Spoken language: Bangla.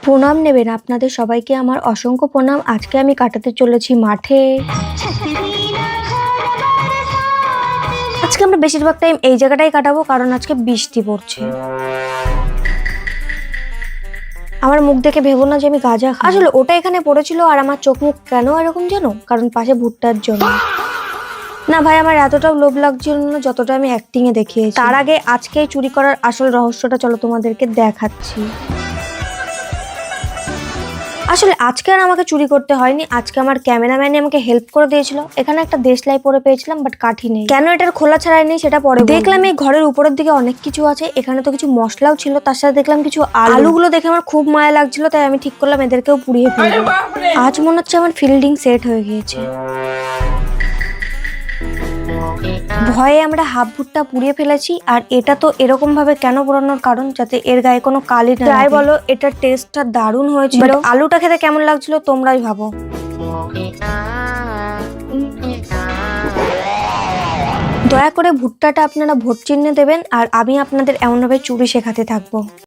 প্রণাম নেবেন আপনাদের সবাইকে আমার অসংখ্য প্রণাম। আজকে আমি কাটাতে চলেছি মাঠে। আজকে আমরা বেশিরভাগ টাইম এই জায়গাটাই কাটাবো, কারণ আজকে বৃষ্টি পড়ছে। আমার মুখ দেখে ভেবো না যে আমি গাঁজা খাই। আসলে ওটা এখানে পড়েছিল আর আমার চোখ মুখ কেন এরকম জানো, কারণ পাশে ভুট্টার জন্য। না ভাই, আমার এতটাও লোভ লাগছিল না যতটা আমি অ্যাক্টিং এ দেখিয়েছি। তার আগে আজকে চুরি করার আসল রহস্যটা চলো তোমাদেরকে দেখাচ্ছি। আসলে আজকে আর আমাকে চুরি করতে হয়নি, আজকে আমার ক্যামেরাম্যানই আমাকে হেল্প করে দিয়েছিল। এখানে একটা দেশলাই পরে পেয়েছিলাম, বাট কাঠি নেই। কেন এটার খোলা ছাড়াই নেই সেটা পরে দেখলাম। এই ঘরের উপরের দিকে অনেক কিছু আছে, এখানে তো কিছু মশলাও ছিল, তার সাথে দেখলাম কিছু আলুগুলো দেখে আমার খুব মায়া লাগছিল, তাই আমি ঠিক করলাম এদেরকেও পুড়িয়ে ফেলবো। আজ মনে হচ্ছে আমার ফিল্ডিং সেট হয়ে গিয়েছে। ভয়ে আমরা হাফ ভুট্টা পুড়িয়ে ফেলেছি, আর এটা তো এরকম ভাবে কেন পোড়ানোর কারণ যাতে এর গায়ে কোনো কালি না লাগে। বলো, এটার টেস্টটা দারুণ হয়েছিল। আলুটা খেতে কেমন লাগছিল তোমরাই ভাবো। দয়া করে ভুট্টাটা আপনারা ভোট চিহ্নে দেবেন, আর আমি আপনাদের এমনভাবে চুরি শেখাতে থাকবো।